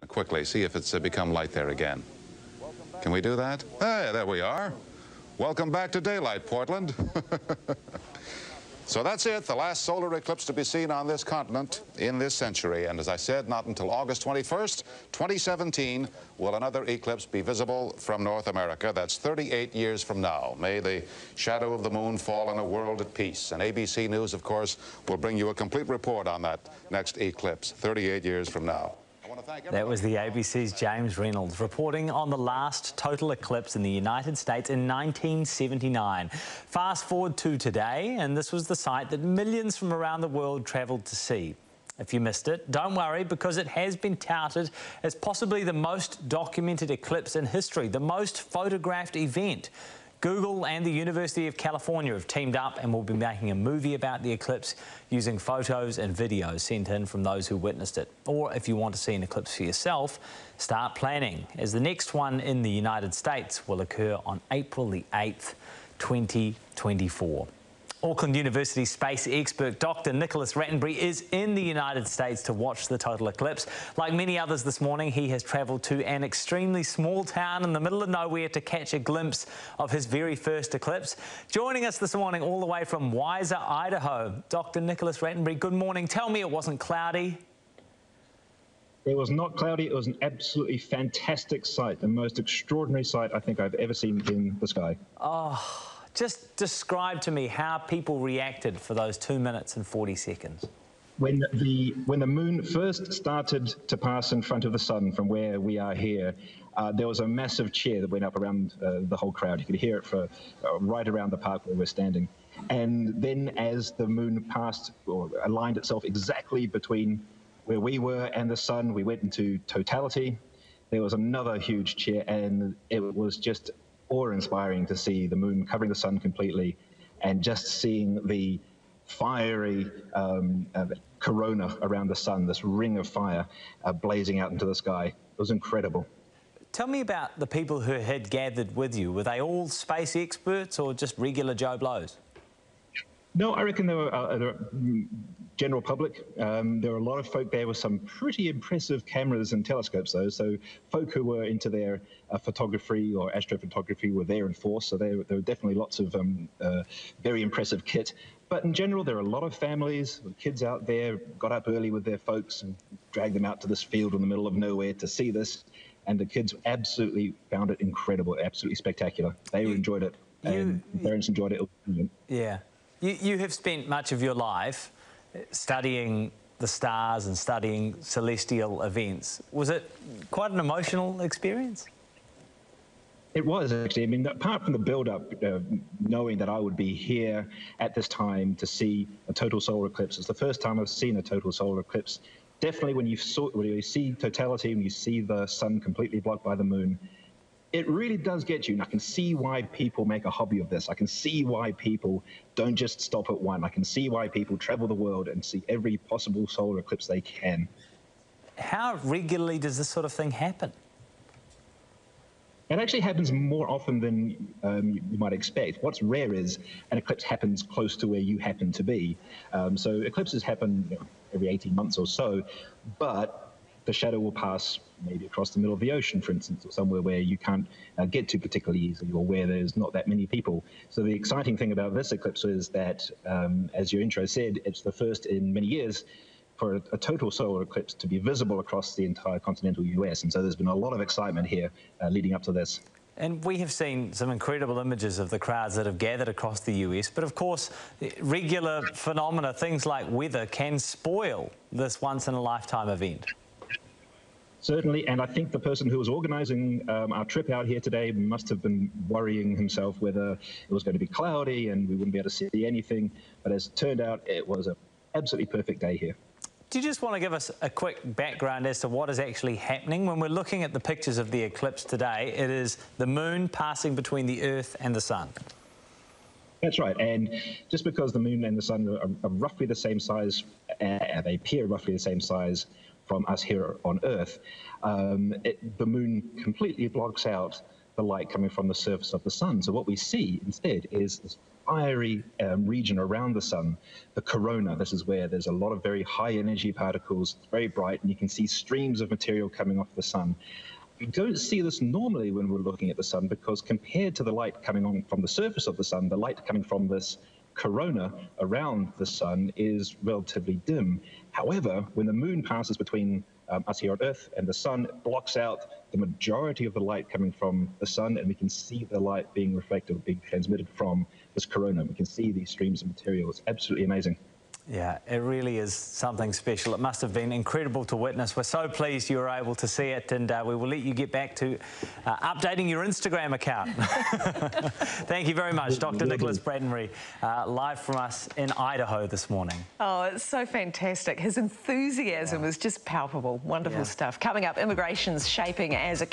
Quickly, see if it's become light there again. Can we do that? Hey, there we are. Welcome back to daylight, Portland. So that's it, the last solar eclipse to be seen on this continent in this century. And as I said, not until August 21st, 2017, will another eclipse be visible from North America. That's 38 years from now. May the shadow of the moon fall on a world at peace. And ABC News, of course, will bring you a complete report on that next eclipse, 38 years from now. That was the ABC's James Reynolds reporting on the last total eclipse in the United States in 1979. Fast forward to today, and this was the sight that millions from around the world travelled to see. If you missed it, don't worry, because it has been touted as possibly the most documented eclipse in history, the most photographed event. Google and the University of California have teamed up and will be making a movie about the eclipse using photos and videos sent in from those who witnessed it. Or if you want to see an eclipse for yourself, start planning, as the next one in the United States will occur on April the 8th, 2024. Auckland University space expert Dr. Nicholas Rattenbury is in the United States to watch the total eclipse. Like many others this morning, he has travelled to an extremely small town in the middle of nowhere to catch a glimpse of his very first eclipse. Joining us this morning all the way from Weiser, Idaho, Dr. Nicholas Rattenbury, good morning. Tell me it wasn't cloudy. It was not cloudy. It was an absolutely fantastic sight, the most extraordinary sight I think I've ever seen in the sky. Oh. Just describe to me how people reacted for those 2 minutes and 40 seconds. When the moon first started to pass in front of the sun from where we are here, there was a massive cheer that went up around the whole crowd. You could hear it for right around the park where we're standing. And then as the moon passed or aligned itself exactly between where we were and the sun, we went into totality. There was another huge cheer, and it was just awe-inspiring to see the moon covering the sun completely and just seeing the fiery corona around the sun, this ring of fire blazing out into the sky. It was incredible. Tell me about the people who had gathered with you. Were they all space experts or just regular Joe Blows? No, I reckon there were general public. There were a lot of folk there with some pretty impressive cameras and telescopes, though. So folk who were into their photography or astrophotography were there in force. So there were definitely lots of very impressive kit. But in general, there are a lot of families with kids out there, got up early with their folks and dragged them out to this field in the middle of nowhere to see this. And the kids absolutely found it incredible, absolutely spectacular. They enjoyed it, and parents enjoyed it. Yeah. You have spent much of your life studying the stars and studying celestial events. Was it quite an emotional experience? It was, actually. I mean, apart from the build-up, knowing that I would be here at this time to see a total solar eclipse, it's the first time I've seen a total solar eclipse. Definitely when you see totality, when you see the sun completely blocked by the moon, it really does get you, and I can see why people make a hobby of this. I can see why people don't just stop at one. I can see why people travel the world and see every possible solar eclipse they can. How regularly does this sort of thing happen? It actually happens more often than you might expect. What's rare is an eclipse happens close to where you happen to be. So eclipses happen every 18 months or so, but the shadow will pass maybe across the middle of the ocean, for instance, or somewhere where you can't get to particularly easily, or where there's not that many people. So the exciting thing about this eclipse is that, as your intro said, it's the first in many years for a total solar eclipse to be visible across the entire continental US. And so there's been a lot of excitement here leading up to this. And we have seen some incredible images of the crowds that have gathered across the US, but of course, regular phenomena, things like weather, can spoil this once-in-a-lifetime event. Certainly, and I think the person who was organising our trip out here today must have been worrying himself whether it was going to be cloudy and we wouldn't be able to see anything. But as it turned out, it was an absolutely perfect day here. Do you just want to give us a quick background as to what is actually happening? When we're looking at the pictures of the eclipse today, it is the moon passing between the Earth and the sun. That's right, and just because the moon and the sun are roughly the same size, they appear roughly the same size from us here on Earth, the moon completely blocks out the light coming from the surface of the sun. So what we see instead is this fiery region around the sun, the corona. This is where there's a lot of very high energy particles, it's very bright, and you can see streams of material coming off the sun. We don't see this normally when we're looking at the sun, because compared to the light coming on from the surface of the sun, the light coming from this corona around the sun is relatively dim. However, when the moon passes between us here on Earth and the sun, it blocks out the majority of the light coming from the sun, and we can see the light being reflected, being transmitted from this corona. We can see these streams of material. It's absolutely amazing. Yeah, it really is something special. It must have been incredible to witness. We're so pleased you were able to see it, and we will let you get back to updating your Instagram account. Thank you very much, Dr. Nicholas Bradenbury, live from us in Idaho this morning. Oh, it's so fantastic. His enthusiasm is just palpable. Wonderful stuff. Coming up, immigration's shaping as a